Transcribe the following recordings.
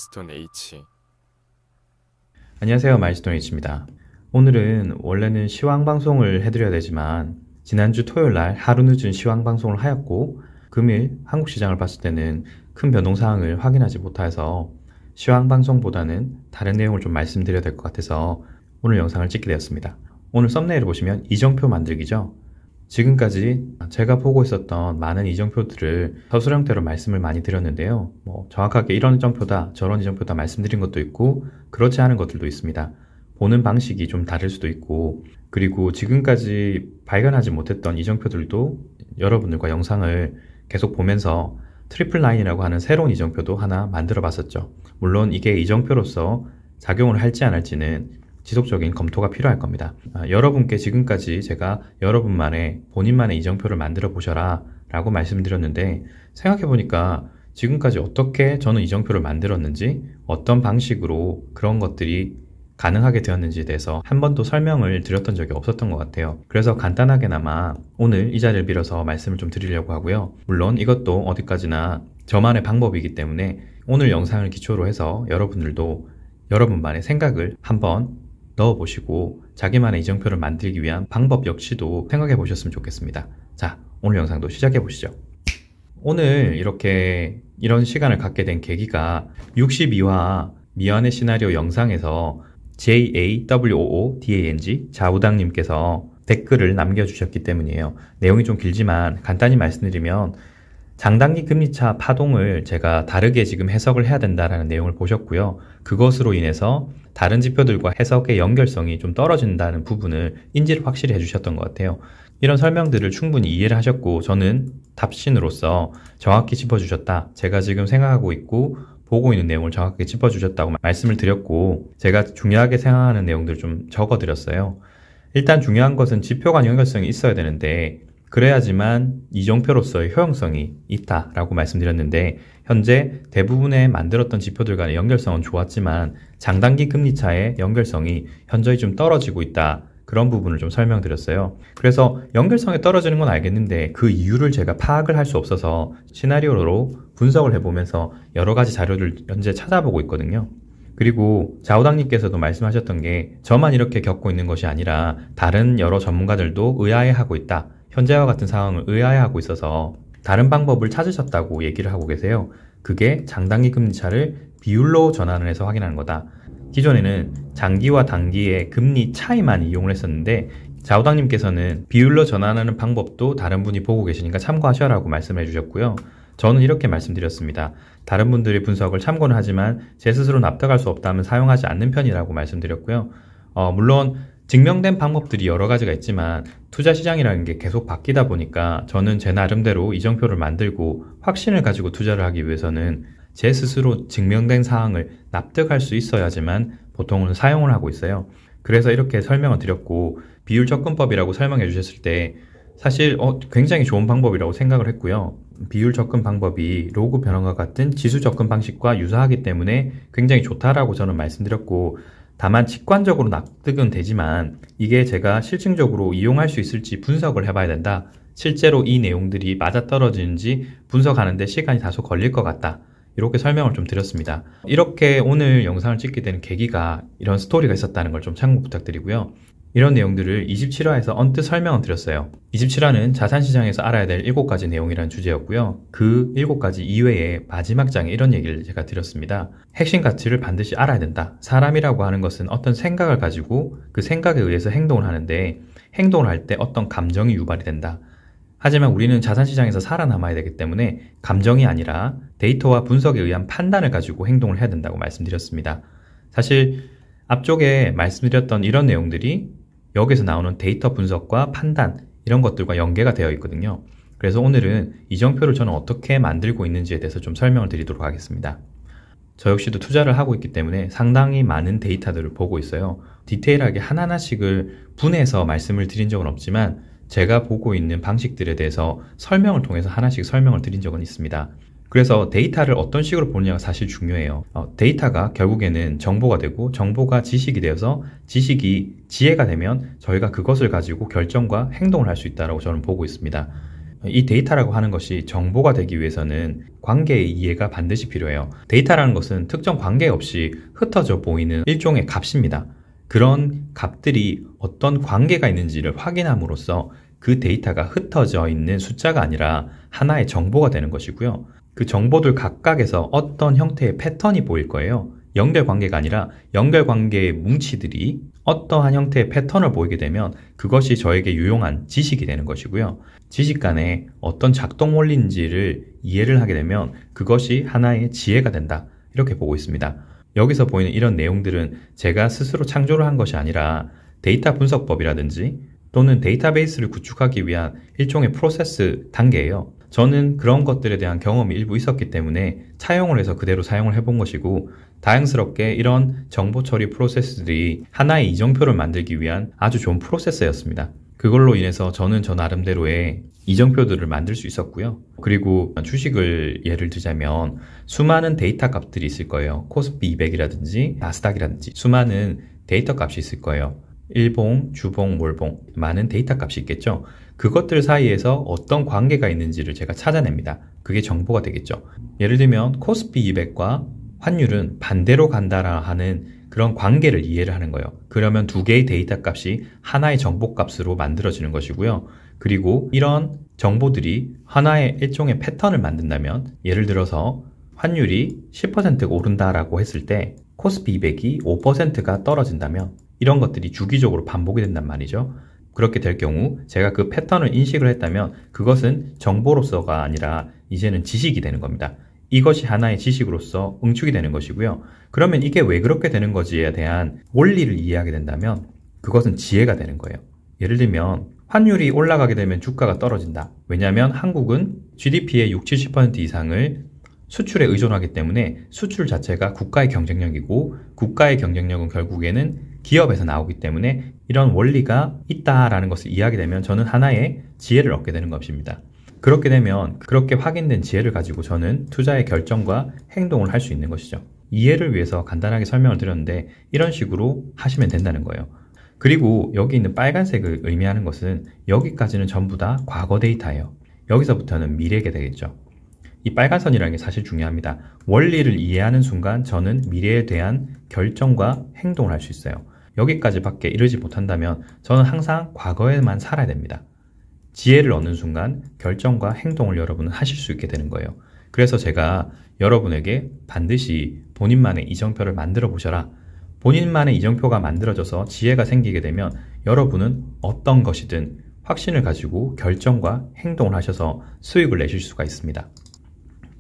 마일스톤 H. 안녕하세요, 마일스톤 H입니다. 오늘은 원래는 시황 방송을 해드려야 되지만 지난주 토요일날 하루 늦은 시황 방송을 하였고 금일 한국 시장을 봤을 때는 큰 변동사항을 확인하지 못해서 시황 방송보다는 다른 내용을 좀 말씀드려야 될 것 같아서 오늘 영상을 찍게 되었습니다. 오늘 썸네일을 보시면 이정표 만들기죠. 지금까지 제가 보고 있었던 많은 이정표들을 서술 형태로 말씀을 많이 드렸는데요. 정확하게 이런 이정표다, 저런 이정표다 말씀드린 것도 있고 그렇지 않은 것들도 있습니다. 보는 방식이 좀 다를 수도 있고, 그리고 지금까지 발견하지 못했던 이정표들도 여러분들과 영상을 계속 보면서 트리플 라인이라고 하는 새로운 이정표도 하나 만들어 봤었죠. 물론 이게 이정표로서 작용을 할지 안 할지는 지속적인 검토가 필요할 겁니다. 여러분께 지금까지 제가 여러분만의 본인만의 이정표를 만들어 보셔라 라고 말씀드렸는데, 생각해보니까 지금까지 어떻게 저는 이정표를 만들었는지, 어떤 방식으로 그런 것들이 가능하게 되었는지에 대해서 한 번도 설명을 드렸던 적이 없었던 것 같아요. 그래서 간단하게나마 오늘 이 자리를 빌어서 말씀을 좀 드리려고 하고요. 물론 이것도 어디까지나 저만의 방법이기 때문에 오늘 영상을 기초로 해서 여러분들도 여러분만의 생각을 한번 넣어보시고 자기만의 이정표를 만들기 위한 방법 역시도 생각해 보셨으면 좋겠습니다. 자, 오늘 영상도 시작해 보시죠. 오늘 이렇게 이런 시간을 갖게 된 계기가 62화 미완의 시나리오 영상에서 JAWOODANG 자우당님께서 댓글을 남겨주셨기 때문이에요. 내용이 좀 길지만 간단히 말씀드리면, 장단기 금리차 파동을 제가 다르게 지금 해석을 해야 된다는 내용을 보셨고요. 그것으로 인해서 다른 지표들과 해석의 연결성이 좀 떨어진다는 부분을 인지를 확실히 해주셨던 것 같아요. 이런 설명들을 충분히 이해를 하셨고, 저는 답신으로서 정확히 짚어주셨다, 제가 지금 생각하고 있고 보고 있는 내용을 정확하게 짚어주셨다고 말씀을 드렸고, 제가 중요하게 생각하는 내용들을 좀 적어드렸어요. 일단 중요한 것은 지표 간 연결성이 있어야 되는데, 그래야지만 이정표로서의 효용성이 있다라고 말씀드렸는데, 현재 대부분의 만들었던 지표들 간의 연결성은 좋았지만 장단기 금리차의 연결성이 현저히 좀 떨어지고 있다, 그런 부분을 좀 설명드렸어요. 그래서 연결성이 떨어지는 건 알겠는데 그 이유를 제가 파악을 할 수 없어서 시나리오로 분석을 해보면서 여러 가지 자료를 현재 찾아보고 있거든요. 그리고 자우당님께서도 말씀하셨던 게, 저만 이렇게 겪고 있는 것이 아니라 다른 여러 전문가들도 의아해하고 있다, 현재와 같은 상황을 의아해하고 있어서 다른 방법을 찾으셨다고 얘기를 하고 계세요. 그게 장단기 금리차를 비율로 전환을 해서 확인하는 거다. 기존에는 장기와 단기의 금리 차이만 이용을 했었는데, 자우당님께서는 비율로 전환하는 방법도 다른 분이 보고 계시니까 참고하셔라고 말씀해 주셨고요. 저는 이렇게 말씀드렸습니다. 다른 분들의 분석을 참고는 하지만 제 스스로 납득할 수 없다면 사용하지 않는 편이라고 말씀드렸고요. 물론 증명된 방법들이 여러 가지가 있지만 투자 시장이라는 게 계속 바뀌다 보니까 저는 제 나름대로 이정표를 만들고 확신을 가지고 투자를 하기 위해서는 제 스스로 증명된 사항을 납득할 수 있어야지만 보통은 사용을 하고 있어요. 그래서 이렇게 설명을 드렸고, 비율 접근법이라고 설명해 주셨을 때 사실 굉장히 좋은 방법이라고 생각을 했고요. 비율 접근 방법이 로그 변환과 같은 지수 접근 방식과 유사하기 때문에 굉장히 좋다라고 저는 말씀드렸고, 다만 직관적으로 납득은 되지만 이게 제가 실증적으로 이용할 수 있을지 분석을 해봐야 된다, 실제로 이 내용들이 맞아떨어지는지 분석하는데 시간이 다소 걸릴 것 같다, 이렇게 설명을 좀 드렸습니다. 이렇게 오늘 영상을 찍게 되는 계기가 이런 스토리가 있었다는 걸 좀 참고 부탁드리고요. 이런 내용들을 27화에서 언뜻 설명을 드렸어요. 27화는 자산시장에서 알아야 될 7가지 내용이라는 주제였고요. 그 7가지 이외에 마지막 장에 이런 얘기를 제가 드렸습니다. 핵심 가치를 반드시 알아야 된다. 사람이라고 하는 것은 어떤 생각을 가지고 그 생각에 의해서 행동을 하는데, 행동을 할 때 어떤 감정이 유발이 된다. 하지만 우리는 자산시장에서 살아남아야 되기 때문에 감정이 아니라 데이터와 분석에 의한 판단을 가지고 행동을 해야 된다고 말씀드렸습니다. 사실 앞쪽에 말씀드렸던 이런 내용들이 여기서 나오는 데이터 분석과 판단, 이런 것들과 연계가 되어 있거든요. 그래서 오늘은 이정표를 저는 어떻게 만들고 있는지에 대해서 좀 설명을 드리도록 하겠습니다. 저 역시도 투자를 하고 있기 때문에 상당히 많은 데이터들을 보고 있어요. 디테일하게 하나하나씩을 분해서 말씀을 드린 적은 없지만 제가 보고 있는 방식들에 대해서 설명을 통해서 하나씩 설명을 드린 적은 있습니다. 그래서 데이터를 어떤 식으로 보느냐가 사실 중요해요. 데이터가 결국에는 정보가 되고, 정보가 지식이 되어서 지식이 지혜가 되면 저희가 그것을 가지고 결정과 행동을 할 수 있다고 저는 보고 있습니다. 이 데이터라고 하는 것이 정보가 되기 위해서는 관계의 이해가 반드시 필요해요. 데이터라는 것은 특정 관계 없이 흩어져 보이는 일종의 값입니다. 그런 값들이 어떤 관계가 있는지를 확인함으로써 그 데이터가 흩어져 있는 숫자가 아니라 하나의 정보가 되는 것이고요. 그 정보들 각각에서 어떤 형태의 패턴이 보일 거예요. 연결관계가 아니라 연결관계의 뭉치들이 어떠한 형태의 패턴을 보이게 되면 그것이 저에게 유용한 지식이 되는 것이고요. 지식 간에 어떤 작동 원리인지를 이해를 하게 되면 그것이 하나의 지혜가 된다. 이렇게 보고 있습니다. 여기서 보이는 이런 내용들은 제가 스스로 창조를 한 것이 아니라 데이터 분석법이라든지 또는 데이터베이스를 구축하기 위한 일종의 프로세스 단계예요. 저는 그런 것들에 대한 경험이 일부 있었기 때문에 차용을 해서 그대로 사용을 해본 것이고 다행스럽게 이런 정보 처리 프로세스들이 하나의 이정표를 만들기 위한 아주 좋은 프로세스였습니다. 그걸로 인해서 저는 저 나름대로의 이정표들을 만들 수 있었고요. 그리고 주식을 예를 들자면 수많은 데이터 값들이 있을 거예요. 코스피 200이라든지 나스닥이라든지 수많은 데이터 값이 있을 거예요. 일봉, 주봉, 몰봉 많은 데이터 값이 있겠죠. 그것들 사이에서 어떤 관계가 있는지를 제가 찾아냅니다. 그게 정보가 되겠죠. 예를 들면 코스피 200과 환율은 반대로 간다라 하는 그런 관계를 이해를 하는 거예요. 그러면 두 개의 데이터 값이 하나의 정보 값으로 만들어지는 것이고요. 그리고 이런 정보들이 하나의 일종의 패턴을 만든다면 예를 들어서 환율이 10%가 오른다라고 했을 때 코스피 200이 5%가 떨어진다면 이런 것들이 주기적으로 반복이 된단 말이죠. 그렇게 될 경우 제가 그 패턴을 인식을 했다면 그것은 정보로서가 아니라 이제는 지식이 되는 겁니다. 이것이 하나의 지식으로서 응축이 되는 것이고요. 그러면 이게 왜 그렇게 되는 거지에 대한 원리를 이해하게 된다면 그것은 지혜가 되는 거예요. 예를 들면 환율이 올라가게 되면 주가가 떨어진다. 왜냐하면 한국은 GDP의 60, 70% 이상을 수출에 의존하기 때문에 수출 자체가 국가의 경쟁력이고 국가의 경쟁력은 결국에는 기업에서 나오기 때문에 이런 원리가 있다라는 것을 이해하게 되면 저는 하나의 지혜를 얻게 되는 것입니다. 그렇게 되면 그렇게 확인된 지혜를 가지고 저는 투자의 결정과 행동을 할 수 있는 것이죠. 이해를 위해서 간단하게 설명을 드렸는데 이런 식으로 하시면 된다는 거예요. 그리고 여기 있는 빨간색을 의미하는 것은 여기까지는 전부 다 과거 데이터예요. 여기서부터는 미래가 되겠죠. 이 빨간 선이라는 게 사실 중요합니다. 원리를 이해하는 순간 저는 미래에 대한 결정과 행동을 할 수 있어요. 여기까지밖에 이르지 못한다면 저는 항상 과거에만 살아야 됩니다. 지혜를 얻는 순간 결정과 행동을 여러분은 하실 수 있게 되는 거예요. 그래서 제가 여러분에게 반드시 본인만의 이정표를 만들어 보셔라. 본인만의 이정표가 만들어져서 지혜가 생기게 되면 여러분은 어떤 것이든 확신을 가지고 결정과 행동을 하셔서 수익을 내실 수가 있습니다.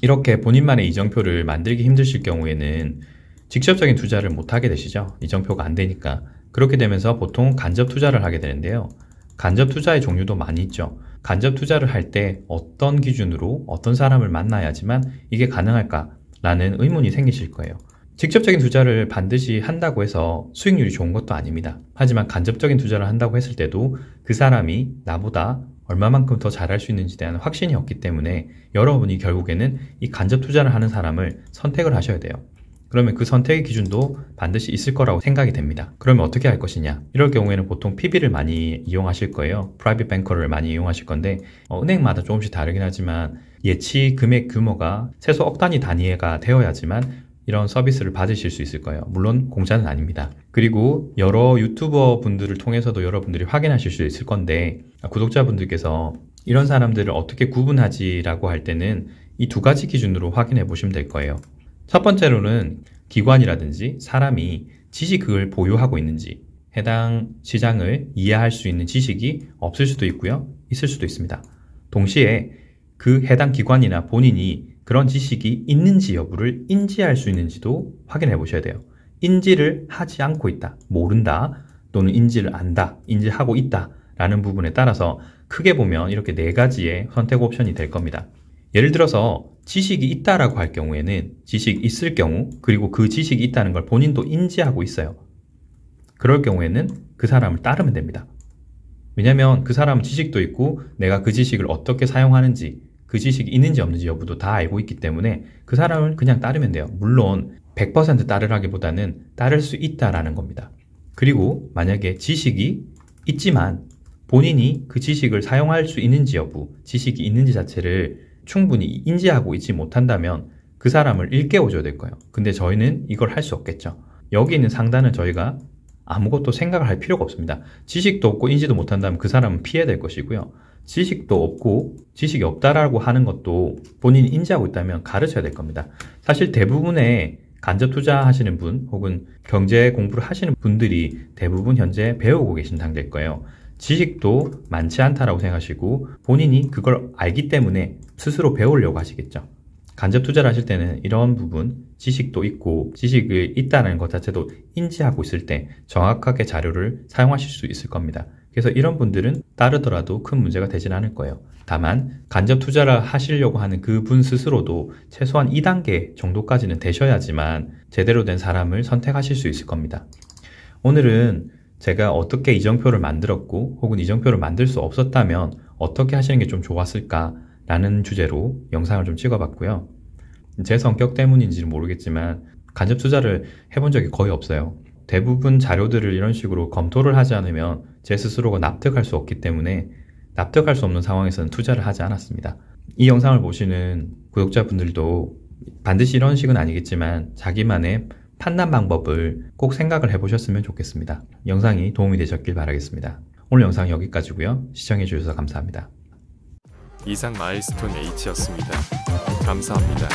이렇게 본인만의 이정표를 만들기 힘드실 경우에는 직접적인 투자를 못하게 되시죠. 이정표가 안 되니까. 그렇게 되면서 보통 간접 투자를 하게 되는데요. 간접 투자의 종류도 많이 있죠. 간접 투자를 할 때 어떤 기준으로 어떤 사람을 만나야지만 이게 가능할까라는 의문이 생기실 거예요. 직접적인 투자를 반드시 한다고 해서 수익률이 좋은 것도 아닙니다. 하지만 간접적인 투자를 한다고 했을 때도 그 사람이 나보다 얼마만큼 더 잘할 수 있는지에 대한 확신이 없기 때문에 여러분이 결국에는 이 간접 투자를 하는 사람을 선택을 하셔야 돼요. 그러면 그 선택의 기준도 반드시 있을 거라고 생각이 됩니다. 그러면 어떻게 할 것이냐? 이럴 경우에는 보통 PB를 많이 이용하실 거예요. 프라이빗 뱅커를 많이 이용하실 건데 은행마다 조금씩 다르긴 하지만 예치 금액 규모가 최소 억 단위 단위가 되어야지만 이런 서비스를 받으실 수 있을 거예요. 물론 공짜는 아닙니다. 그리고 여러 유튜버 분들을 통해서도 여러분들이 확인하실 수 있을 건데 구독자분들께서 이런 사람들을 어떻게 구분하지라고 할 때는 이 두 가지 기준으로 확인해 보시면 될 거예요. 첫 번째로는 기관이라든지 사람이 지식을 보유하고 있는지 해당 시장을 이해할 수 있는 지식이 없을 수도 있고요. 있을 수도 있습니다. 동시에 그 해당 기관이나 본인이 그런 지식이 있는지 여부를 인지할 수 있는지도 확인해 보셔야 돼요. 인지를 하지 않고 있다, 모른다, 또는 인지를 안다, 인지하고 있다 라는 부분에 따라서 크게 보면 이렇게 네 가지의 선택 옵션이 될 겁니다. 예를 들어서 지식이 있다라고 할 경우에는 지식이 있을 경우 그리고 그 지식이 있다는 걸 본인도 인지하고 있어요. 그럴 경우에는 그 사람을 따르면 됩니다. 왜냐하면 그 사람은 지식도 있고 내가 그 지식을 어떻게 사용하는지 그 지식이 있는지 없는지 여부도 다 알고 있기 때문에 그 사람을 그냥 따르면 돼요. 물론 100% 따르라기보다는 따를 수 있다라는 겁니다. 그리고 만약에 지식이 있지만 본인이 그 지식을 사용할 수 있는지 여부, 지식이 있는지 자체를 충분히 인지하고 있지 못한다면 그 사람을 일깨워줘야 될 거예요. 근데 저희는 이걸 할 수 없겠죠. 여기 있는 상단은 저희가 아무것도 생각을 할 필요가 없습니다. 지식도 없고 인지도 못한다면 그 사람은 피해야 될 것이고요. 지식도 없고 지식이 없다라고 하는 것도 본인이 인지하고 있다면 가르쳐야 될 겁니다. 사실 대부분의 간접 투자하시는 분 혹은 경제 공부를 하시는 분들이 대부분 현재 배우고 계신 단계일 거예요. 지식도 많지 않다라고 생각하시고 본인이 그걸 알기 때문에 스스로 배우려고 하시겠죠. 간접 투자를 하실 때는 이런 부분, 지식도 있고 지식이 있다는 것 자체도 인지하고 있을 때 정확하게 자료를 사용하실 수 있을 겁니다. 그래서 이런 분들은 따르더라도 큰 문제가 되진 않을 거예요. 다만 간접 투자를 하시려고 하는 그분 스스로도 최소한 2단계 정도까지는 되셔야지만 제대로 된 사람을 선택하실 수 있을 겁니다. 오늘은 제가 어떻게 이정표를 만들었고 혹은 이정표를 만들 수 없었다면 어떻게 하시는 게 좀 좋았을까 라는 주제로 영상을 좀 찍어봤고요. 제 성격 때문인지는 모르겠지만 간접 투자를 해본 적이 거의 없어요. 대부분 자료들을 이런 식으로 검토를 하지 않으면 제 스스로가 납득할 수 없기 때문에 납득할 수 없는 상황에서는 투자를 하지 않았습니다. 이 영상을 보시는 구독자분들도 반드시 이런 식은 아니겠지만 자기만의 판단 방법을 꼭 생각을 해보셨으면 좋겠습니다. 영상이 도움이 되셨길 바라겠습니다. 오늘 영상 여기까지고요. 시청해주셔서 감사합니다. 이상 마일스톤 H였습니다. 감사합니다.